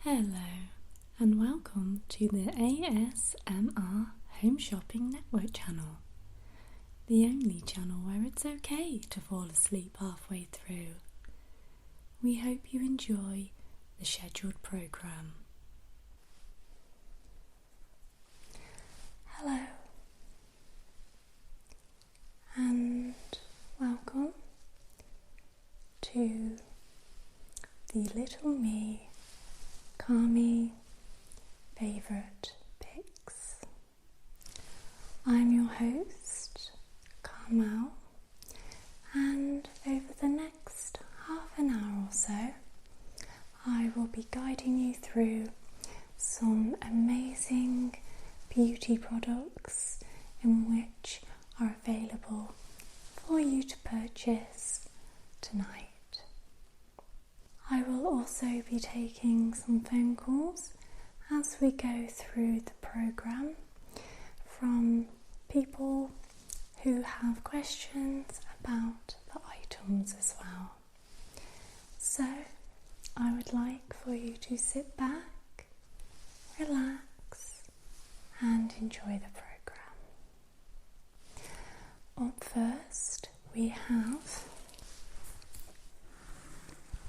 Hello, and welcome to the ASMR Home Shopping Network channel, the only channel where it's okay to fall asleep halfway through. We hope you enjoy the scheduled programme. Hello, and welcome to the Little Me Kami Favourite Picks. I'm your host, Carmel, and over the next half an hour or so, I will be guiding you through some amazing beauty products in which are available for you to purchase tonight. I will also be taking some phone calls as we go through the programme from people who have questions about the items as well. So I would like for you to sit back, relax and enjoy the programme. Up first we have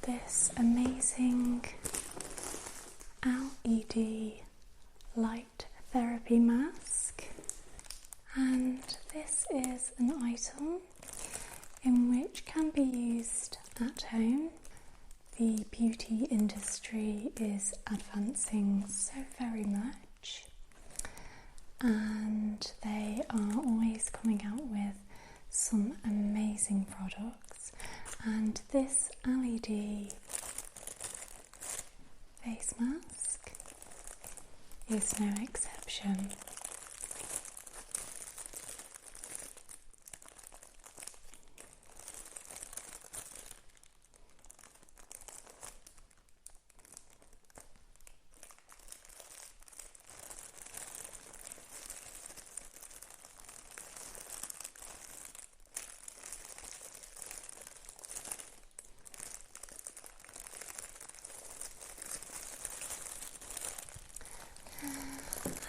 this amazing LED light therapy mask, and this is an item in which can be used at home. The beauty industry is advancing so very much, and they are always coming out with some amazing products, and this LED face mask is no exception.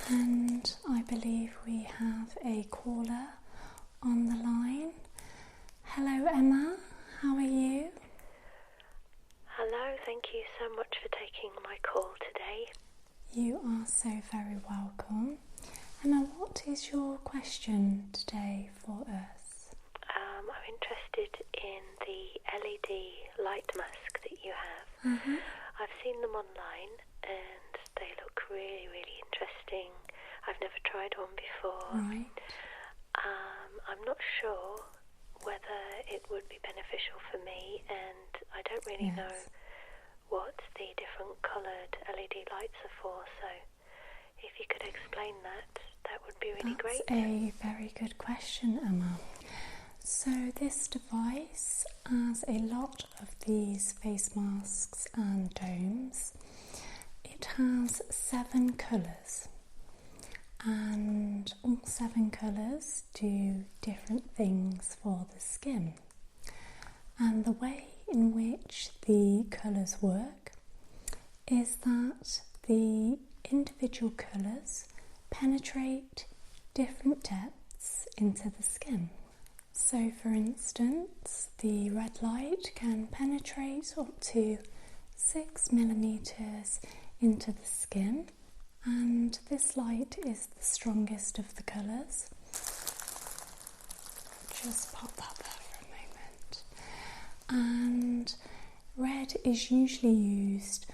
And I believe we have a caller on the line. Hello Emma, how are you? Hello, thank you so much for taking my call today. You are so very welcome. Emma, what is your question today for us? I'm interested in the LED light mask that you have. I've seen them online and they look really, really interesting. I've never tried one before. Right. I'm not sure whether it would be beneficial for me, and I don't really know what the different coloured LED lights are for, so if you could explain that, that would be really great. That's a very good question, Emma. So this device has a lot of these face masks and domes. It has 7 colours, and all 7 colours do different things for the skin. And the way in which the colours work is that the individual colours penetrate different depths into the skin. So for instance, the red light can penetrate up to 6 millimeters into the skin, and this light is the strongest of the colours. Just pop that there for a moment. And red is usually used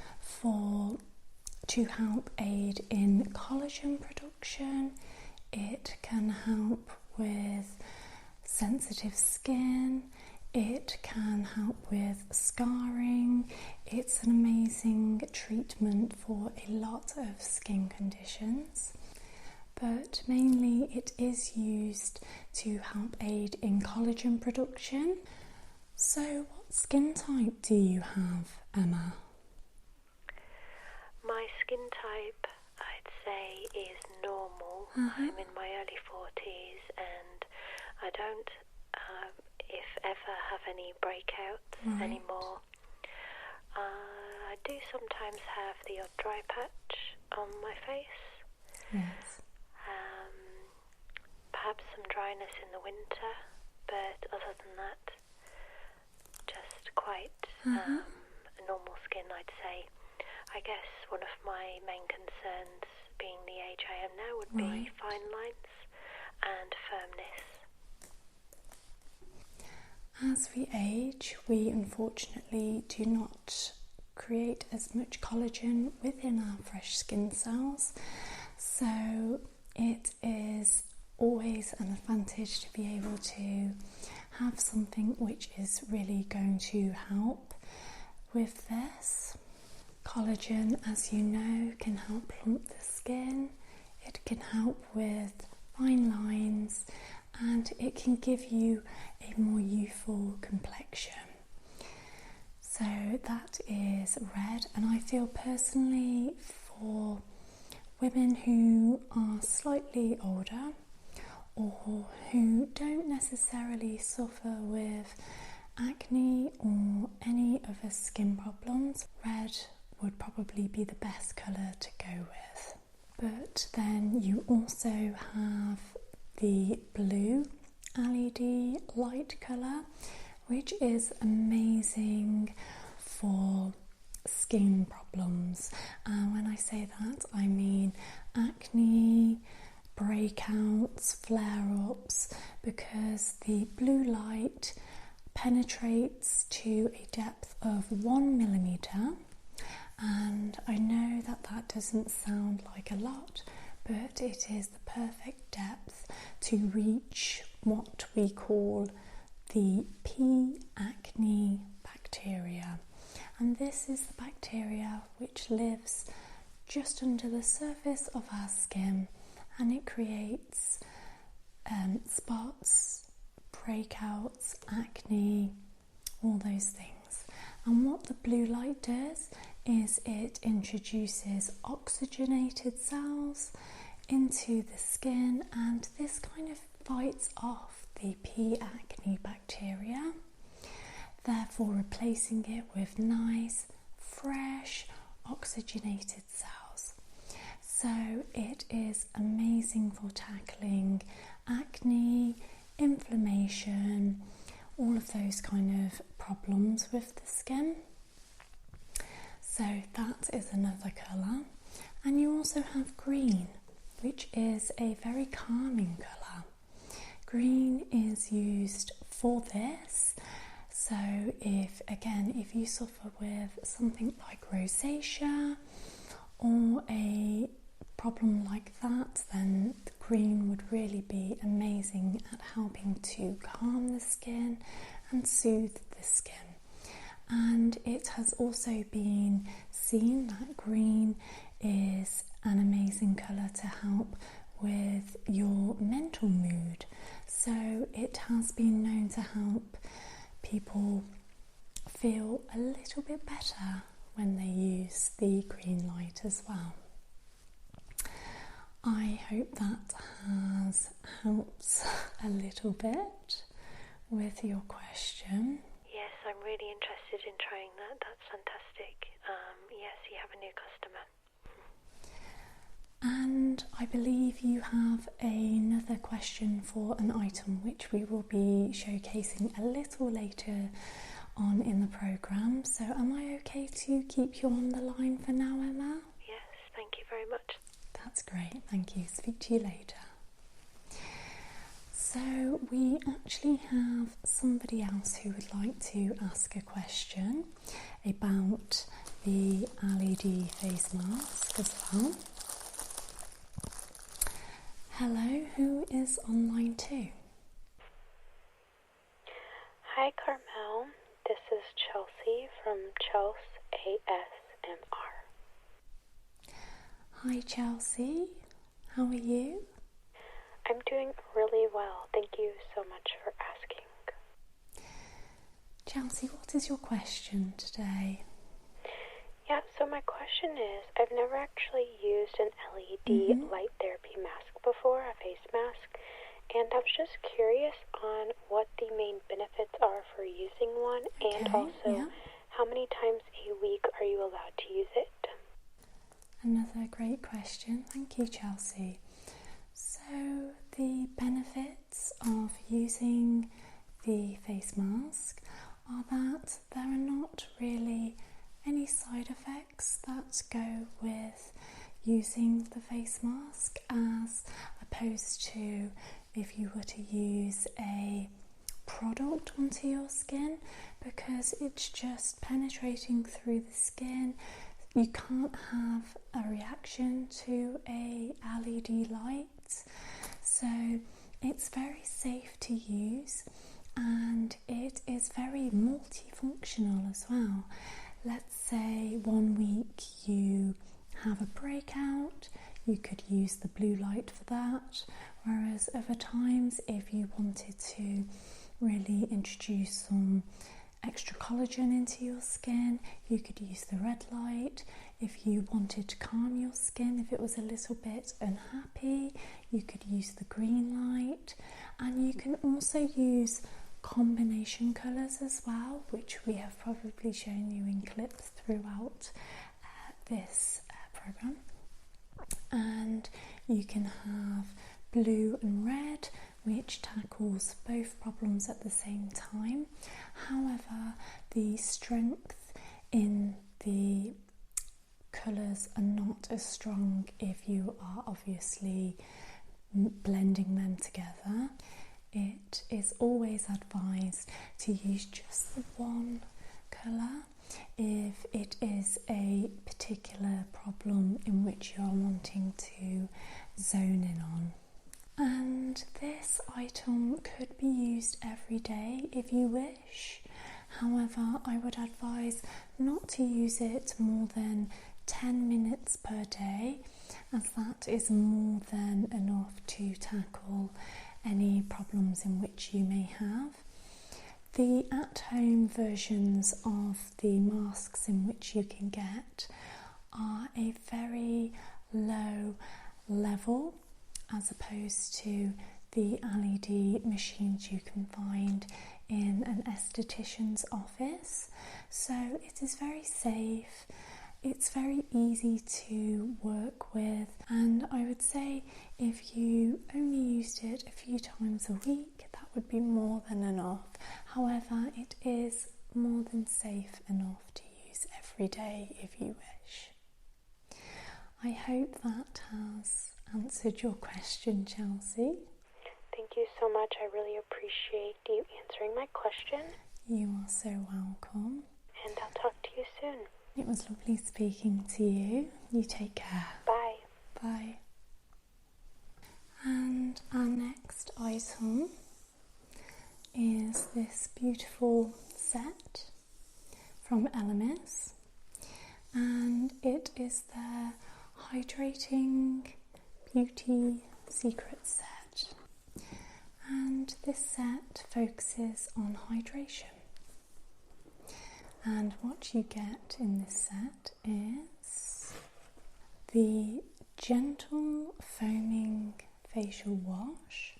to help aid in collagen production. It can help with sensitive skin. It can help with scarring. It's an amazing treatment for a lot of skin conditions, but mainly it is used to help aid in collagen production. So what skin type do you have, Emma? My skin type, I'd say, is normal. I'm in my early 40s and I don't, if ever, have any breakouts anymore. I do sometimes have the odd dry patch on my face. Yes. Perhaps some dryness in the winter, but other than that, just quite a normal skin, I'd say. I guess one of my main concerns, being the age I am now, would be fine lines and firmness. As we age, we unfortunately do not create as much collagen within our fresh skin cells, so it is always an advantage to be able to have something which is really going to help with this. Collagen, as you know, can help plump the skin, it can help with fine lines, and it can give you a more youthful complexion. So that is red, and I feel personally for women who are slightly older or who don't necessarily suffer with acne or any other skin problems, red would probably be the best colour to go with. But then you also have the blue LED light colour, which is amazing for skin problems. When I say that, I mean acne, breakouts, flare-ups, because the blue light penetrates to a depth of 1 millimetre, and I know that that doesn't sound like a lot, but it is the perfect depth to reach what we call the P. acne bacteria, and this is the bacteria which lives just under the surface of our skin, and it creates spots, breakouts, acne, all those things. And what the blue light does is it introduces oxygenated cells into the skin, and this kind of fights off the P. acne bacteria, therefore replacing it with nice, fresh, oxygenated cells. So it is amazing for tackling acne, inflammation, all of those kind of problems with the skin. So that is another colour. And you also have green, which is a very calming colour. Green is used for this. So if you suffer with something like rosacea or a problem like that, then the green would really be amazing at helping to calm the skin and soothe the skin. And it has also been seen that green is an amazing colour to help with your mental mood. So it has been known to help people feel a little bit better when they use the green light as well. I hope that has helped a little bit with your question. Yes, I'm really interested in trying that. That's fantastic. Yes, you have a new customer. And I believe you have another question for an item which we will be showcasing a little later on in the programme. So am I okay to keep you on the line for now, Emma? Yes, thank you very much. That's great, thank you. Speak to you later. So we actually have somebody else who would like to ask a question about the LED face mask as well. Hello, who is online too? Hi Carmel, this is Chelsea from Chelsea ASMR. Hi Chelsea, how are you? I'm doing really well, thank you so much for asking. Chelsea, what is your question today? Yeah, so my question is, I've never actually used an LED light therapy mask before, a face mask, and I was just curious on what the main benefits are for using one, and also how many times a week are you allowed to use it? Another great question. Thank you, Chelsea. So the benefits of using the face mask are that there are not really any side effects that go with using the face mask, as opposed to if you were to use a product onto your skin, because it's just penetrating through the skin. You can't have a reaction to a LED light, so it's very safe to use, and it is very multifunctional as well. Let's say one week you have a breakout, you could use the blue light for that, whereas other times if you wanted to really introduce some extra collagen into your skin, you could use the red light. If you wanted to calm your skin, if it was a little bit unhappy, you could use the green light. And you can also use combination colours as well, which we have probably shown you in clips throughout this program. And you can have blue and red, which tackles both problems at the same time. However, the strength in the colours are not as strong if you are obviously blending them together. It is always advised to use just the one colour if it is a particular problem in which you're wanting to zone in on. And this item could be used every day if you wish. However, I would advise not to use it more than 10 minutes per day, as that is more than enough to tackle any problems in which you may have. The at-home versions of the masks in which you can get are a very low level, as opposed to the LED machines you can find in an esthetician's office. So it is very safe, it's very easy to work with, and I would say if you only used it a few times a week, that would be more than enough. However, it is more than safe enough to use every day if you wish. I hope that has answered your question, Chelsea. Thank you so much. I really appreciate you answering my question. You are so welcome. And I'll talk to you soon. It was lovely speaking to you. You take care. Bye. Bye. And our next item is this beautiful set from Elemis, and it is their Hydrating Beauty Secret Set. And this set focuses on hydration. And what you get in this set is the gentle foaming facial wash,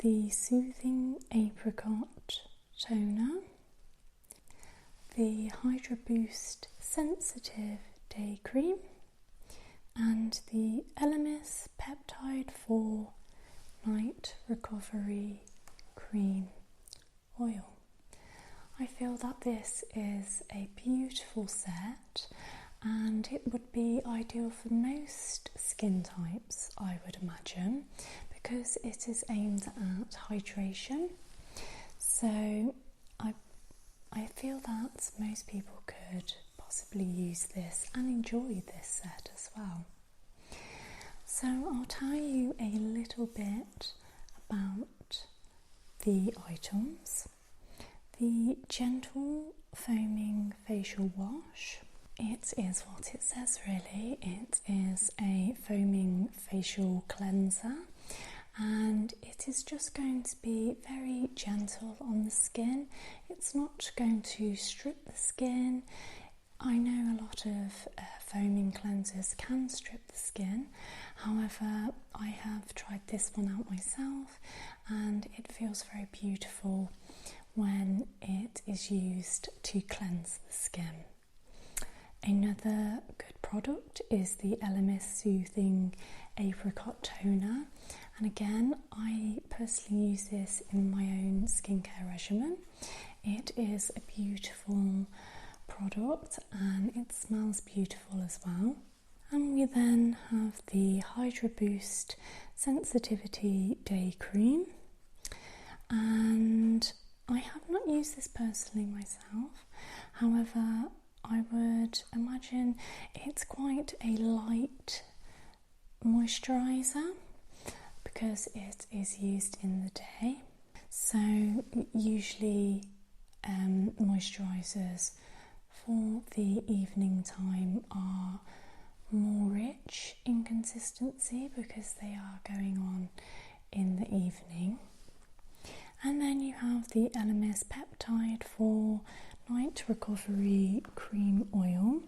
the soothing apricot toner, the Hydraboost sensitive day cream, and the Elemis peptide 4 night recovery cream oil. I feel that this is a beautiful set, and it would be ideal for most skin types, I would imagine, because it is aimed at hydration. So I feel that most people could possibly use this and enjoy this set as well. So I'll tell you a little bit about the items. The gentle foaming facial wash, it is what it says really. It is a foaming facial cleanser, and it is just going to be very gentle on the skin. It's not going to strip the skin. I know a lot of foaming cleansers can strip the skin. However, I have tried this one out myself, and it feels very beautiful when it is used to cleanse the skin. Another good product is the Elemis Soothing Apricot Toner, and again I personally use this in my own skincare regimen. It is a beautiful product and it smells beautiful as well. And we then have the Hydraboost Sensitivity Day Cream, and I have not used this personally myself, however I would imagine it's quite a light moisturiser because it is used in the day. So usually moisturisers for the evening time are more rich in consistency because they are going on in the evening. And then you have the Elemis Peptide for Night Recovery Cream Oil,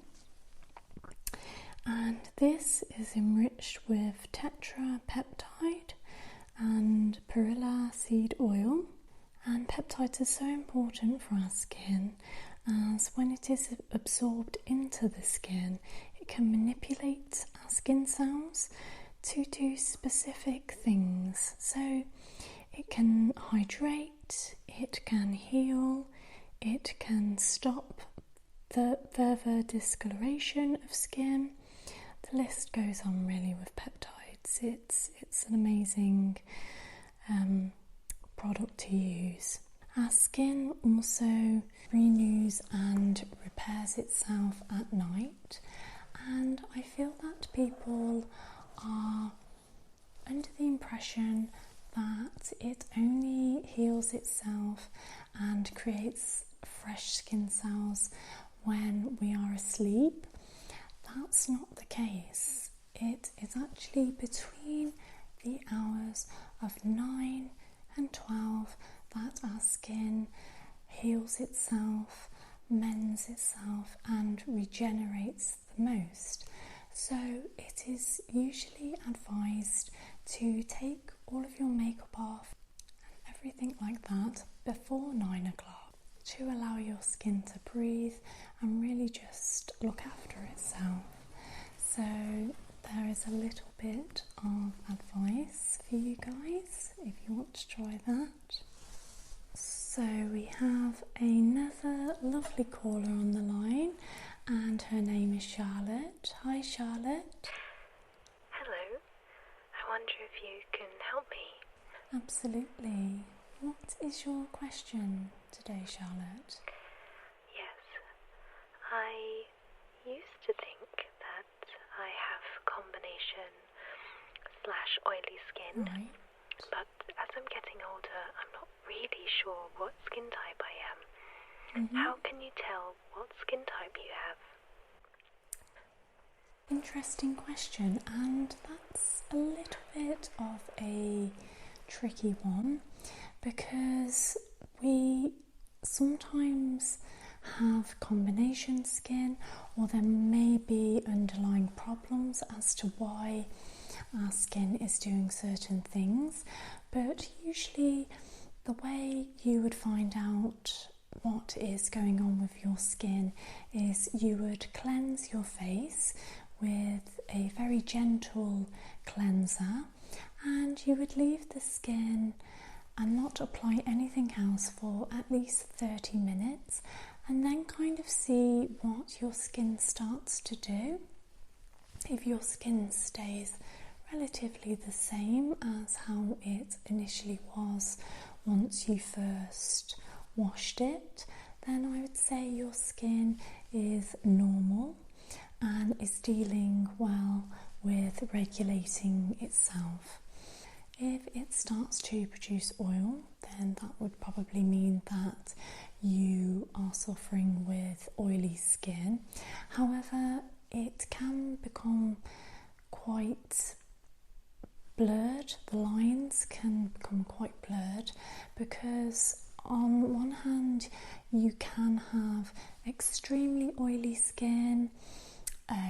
and this is enriched with tetrapeptide and perilla seed oil. And peptides are so important for our skin, as when it is absorbed into the skin, it can manipulate our skin cells to do specific things. So it can hydrate, it can heal, it can stop the further discoloration of skin. The list goes on really with peptides. It's an amazing product to use. Our skin also renews and repairs itself at night, and I feel that people are under the impression that it only heals itself and creates fresh skin cells when we are asleep. That's not the case. It is actually between the hours of 9 and 12 that our skin heals itself, mends itself and regenerates the most. So it is usually advised to take all of your makeup off and everything like that before 9 o'clock to allow your skin to breathe and really just look after itself. So there is a little bit of advice for you guys if you want to try that. So we have another lovely caller on the line, and her name is Charlotte. Hi Charlotte. Hello. I wonder if you can help me. Absolutely. What is your question today, Charlotte? Yes. I used to think that I have combination / oily skin. Right. But as I'm getting older, I'm not really sure what skin type I am. Mm-hmm. How can you tell what skin type you have? Interesting question, and that's a little bit of a tricky one because we sometimes have combination skin, or there may be underlying problems as to why our skin is doing certain things, but usually the way you would find out what is going on with your skin is you would cleanse your face with a very gentle cleanser, and you would leave the skin and not apply anything else for at least 30 minutes, and then kind of see what your skin starts to do. If your skin stays relatively the same as how it initially was once you first washed it, then I would say your skin is normal and is dealing well with regulating itself. If it starts to produce oil, then that would probably mean that you are suffering with oily skin. However, it can become quite blurred. The lines can become quite blurred because on one hand you can have extremely oily skin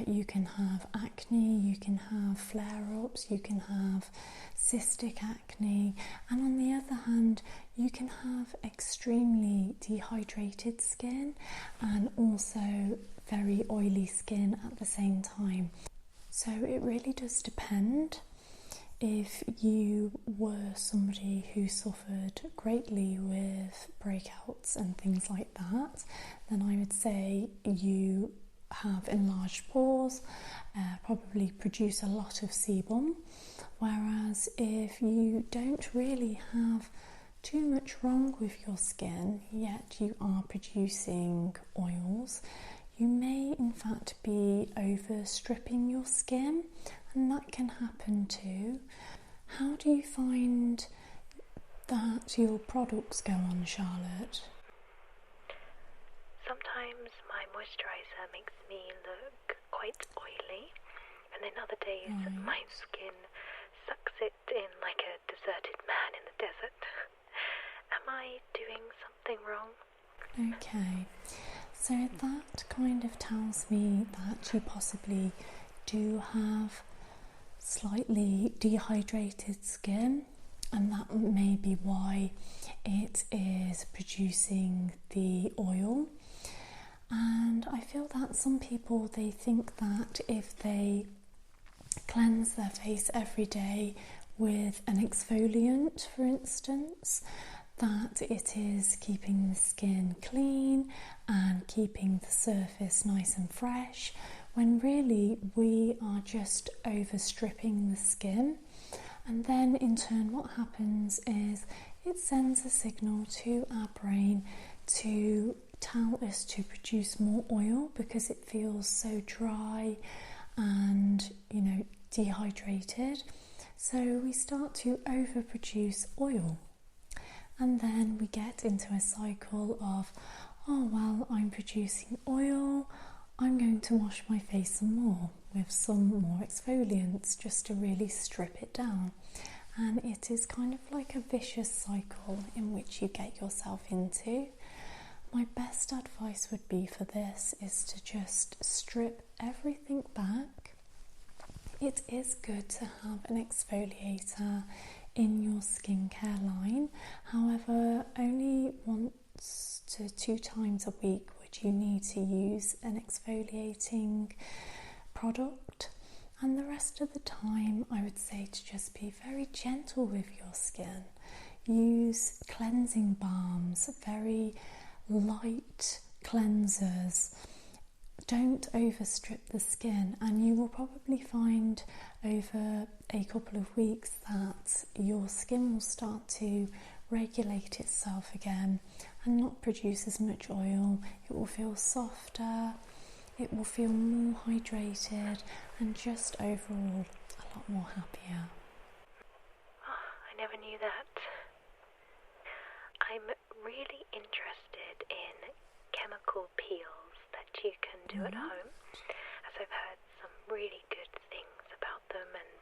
You can have acne, you can have flare-ups, you can have cystic acne, and on the other hand, you can have extremely dehydrated skin and also very oily skin at the same time. So it really does depend. If you were somebody who suffered greatly with breakouts and things like that, then I would say you have enlarged pores, probably produce a lot of sebum. Whereas if you don't really have too much wrong with your skin, yet you are producing oils, you may in fact be overstripping your skin, and that can happen too. How do you find that your products go on, Charlotte? Sometimes my moisturiser makes me look quite oily, and then other days my skin sucks it in like a deserted man in the desert. Am I doing something wrong? Okay, so that kind of tells me that you possibly do have slightly dehydrated skin, and that may be why it is producing the oil. And I feel that some people, they think that if they cleanse their face every day with an exfoliant, for instance, that it is keeping the skin clean and keeping the surface nice and fresh, when really we are just overstripping the skin. And then in turn what happens is it sends a signal to our brain to tell us to produce more oil because it feels so dry and, dehydrated. So we start to overproduce oil, and then we get into a cycle of, oh well, I'm producing oil, I'm going to wash my face some more with some more exfoliants just to really strip it down. And it is kind of like a vicious cycle in which you get yourself into. My best advice would be for this is to just strip everything back. It is good to have an exfoliator in your skincare line. However, only once to 2 times a week would you need to use an exfoliating product. And the rest of the time, I would say to just be very gentle with your skin. Use cleansing balms, very light cleansers. Don't overstrip the skin, and you will probably find over a couple of weeks that your skin will start to regulate itself again and not produce as much oil. It will feel softer, it will feel more hydrated, and just overall a lot more happier. Oh, I never knew that. I'm really interested in chemical peels that you can do at home, as I've heard some really good things about them and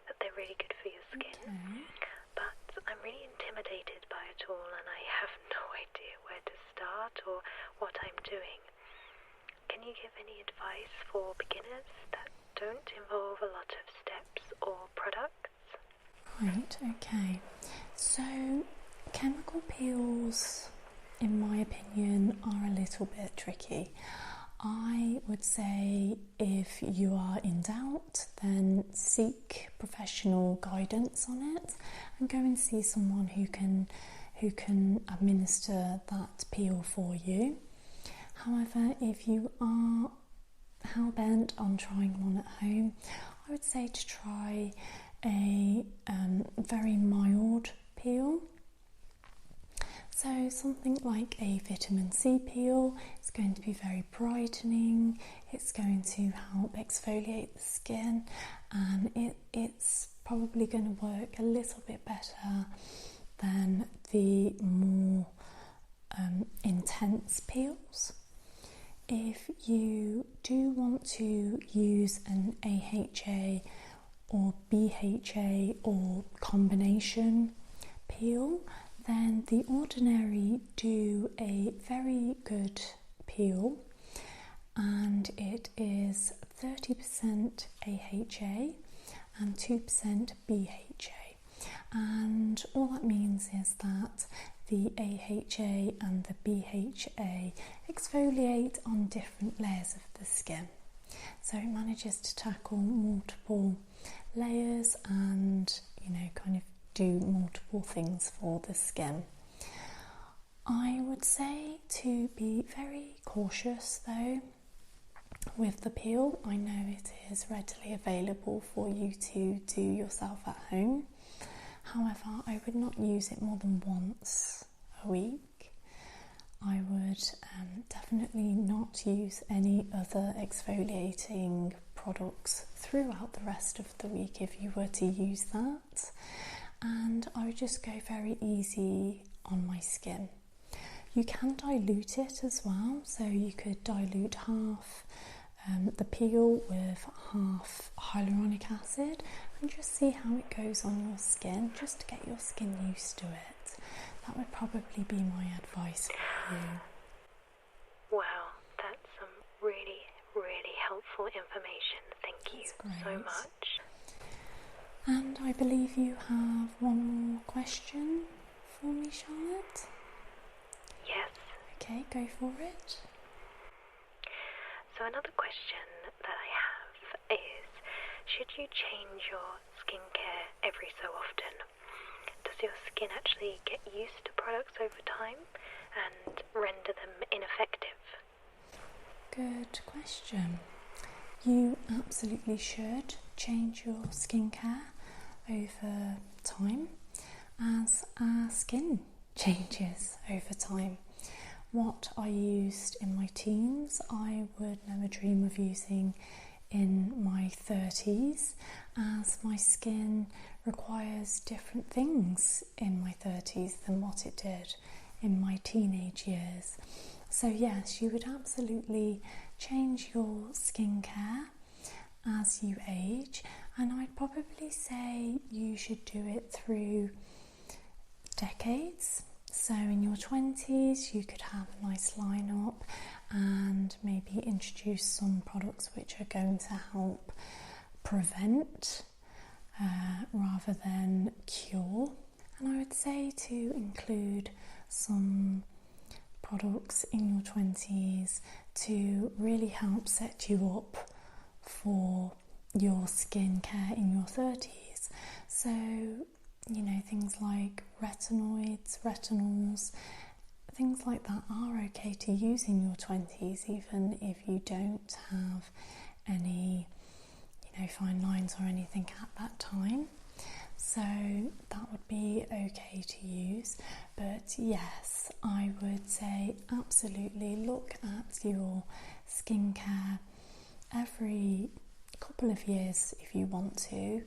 that they're really good for your skin. Okay. But I'm really intimidated by it all, and I have no idea where to start or what I'm doing. Can you give any advice for beginners that don't involve a lot of steps or products? Right, okay. So chemical peels, in my opinion, are a little bit tricky. I would say if you are in doubt, then seek professional guidance on it and go and see someone who can administer that peel for you. However, if you are hell-bent on trying one at home, I would say to try a very mild peel. So something like a vitamin C peel is going to be very brightening, it's going to help exfoliate the skin, and it's probably going to work a little bit better than the more intense peels. If you do want to use an AHA or BHA or combination peel, then The Ordinary do a very good peel, and it is 30% AHA and 2% BHA. And all that means is that the AHA and the BHA exfoliate on different layers of the skin. So it manages to tackle multiple layers and, kind of do multiple things for the skin. I would say to be very cautious though with the peel. I know it is readily available for you to do yourself at home. However, I would not use it more than once a week. I would definitely not use any other exfoliating products throughout the rest of the week if you were to use that. And I would just go very easy on my skin. You can dilute it as well, so you could dilute half the peel with half hyaluronic acid and just see how it goes on your skin, just to get your skin used to it. That would probably be my advice for you. Wow, that's some really, really helpful information. Thank you so much. And I believe you have one more question for me, Charlotte? Yes. Okay, go for it. So another question that I have is, should you change your skincare every so often? Does your skin actually get used to products over time and render them ineffective? Good question. You absolutely should change your skincare over time as our skin changes over time. What I used in my teens, I would never dream of using in my 30s, as my skin requires different things in my 30s than what it did in my teenage years. So yes, you would absolutely change your skincare as you age, and I'd probably say you should do it through decades. So in your 20s you could have a nice lineup and maybe introduce some products which are going to help prevent rather than cure. And I would say to include some products in your 20s to really help set you up for your skincare in your 30s. So, things like retinols, things like that are okay to use in your 20s, even if you don't have any, fine lines or anything at that time. So that would be okay to use. But yes, I would say absolutely look at your skincare every couple of years if you want to,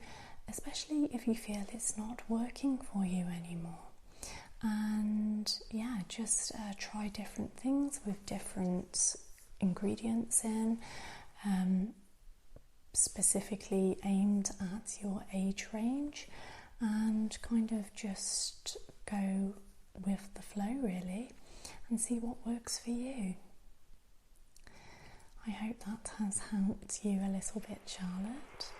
especially if you feel it's not working for you anymore. And just try different things with different ingredients in, specifically aimed at your age range, and kind of just go with the flow really and see what works for you. I hope that has helped you a little bit, Charlotte.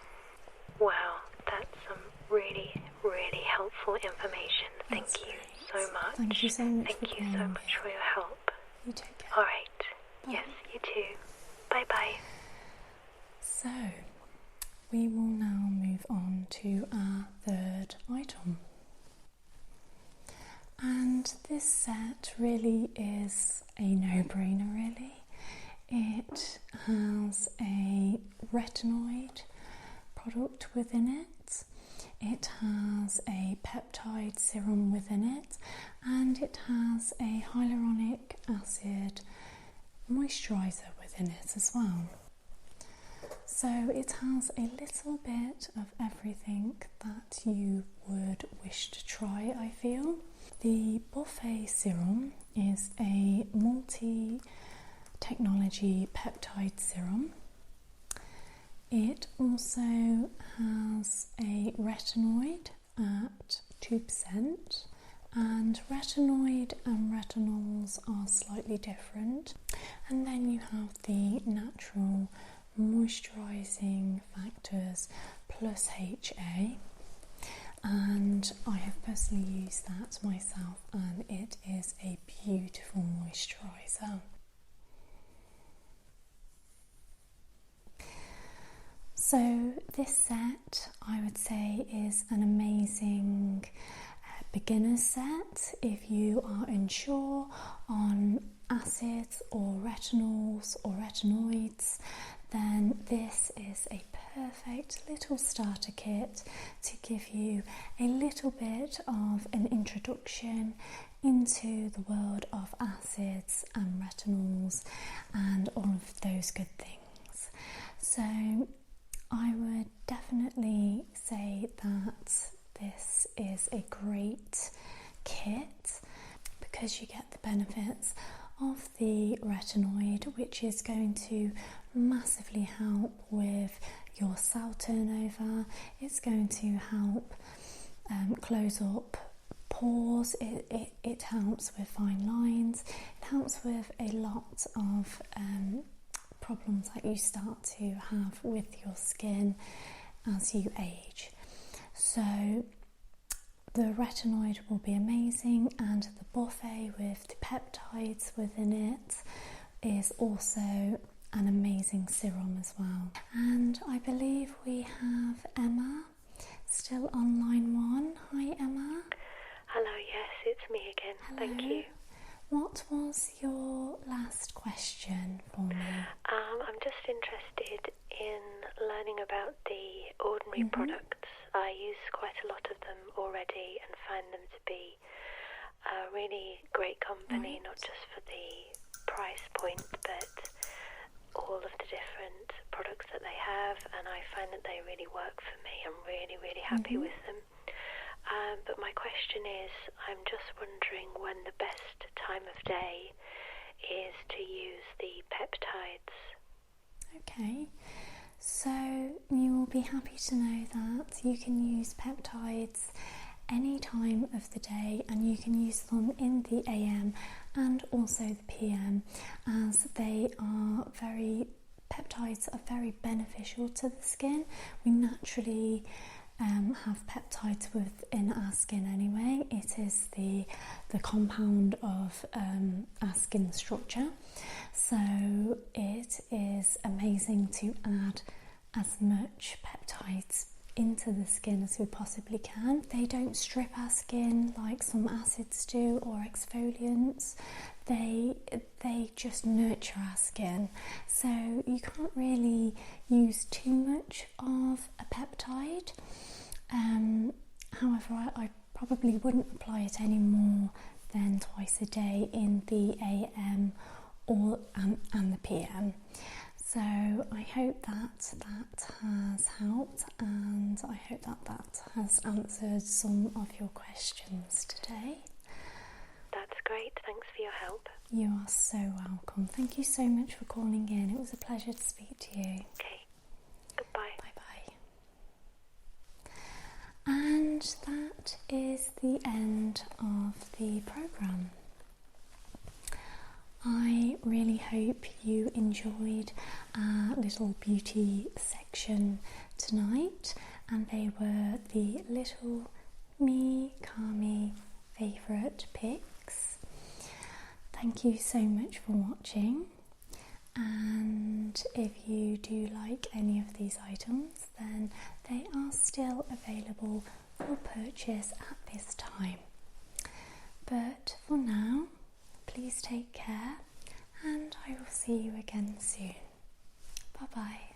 Wow, that's some really, really helpful information. Thank you so much. Thank you so much. Thank you so much for your help. You take care. All right. Bye. Yes, you too. Bye-bye. So, we will now move on to our third item. And this set really is a no-brainer, really. It has a retinoid product within it. It has a peptide serum within it, and it has a hyaluronic acid moisturiser within it as well. So it has a little bit of everything that you would wish to try, I feel. The Buffet Serum is a multi-technology peptide serum. It also has a retinoid at 2%, and retinoid and retinols are slightly different. And then you have the natural moisturising factors plus HA, and I have personally used that myself, and it is a beautiful moisturiser. So this set, I would say, is an amazing beginner set if you are unsure on acids or retinols or retinoids. Then this is a perfect little starter kit to give you a little bit of an introduction into the world of acids and retinols and all of those good things. So I would definitely say that this is a great kit because you get the benefits of the retinoid, which is going to massively help with your cell turnover. It's going to help close up pores. It helps with fine lines. It helps with a lot of problems that you start to have with your skin as you age. So the retinoid will be amazing, and the buffet with the peptides within it is also an amazing serum as well. And I believe we have Emma still on line 1. Hi Emma. Hello, yes, it's me again. Hello. Thank you. What was your last question for me? I'm just interested in learning about the ordinary products. I use quite a lot of them already and find them to be a really great company, not just for the price point, but all of the different products that they have, and I find that they really work for me. I'm really, really happy with them. But my question is, I'm just wondering when the best time of day is to use the peptides. Okay, so you will be happy to know that you can use peptides any time of the day, and you can use them in the AM and also the PM, as peptides are very beneficial to the skin. We naturally have peptides within our skin anyway. It is the compound of our skin structure, so it is amazing to add as much peptides into the skin as we possibly can. They don't strip our skin like some acids do or exfoliants. They just nurture our skin, so you can't really use too much of a peptide. However, I probably wouldn't apply it any more than twice a day in the AM and the PM. So I hope that has helped, and I hope that has answered some of your questions today. That's great. Thanks for your help. You are so welcome. Thank you so much for calling in. It was a pleasure to speak to you. Okay. Goodbye. Bye-bye. And that is the end of the programme. I really hope you enjoyed our little beauty section tonight, and they were the little Kami favourite picks. Thank you so much for watching, and if you do like any of these items, then they are still available for purchase at this time. But for now, please take care, and I will see you again soon. Bye bye.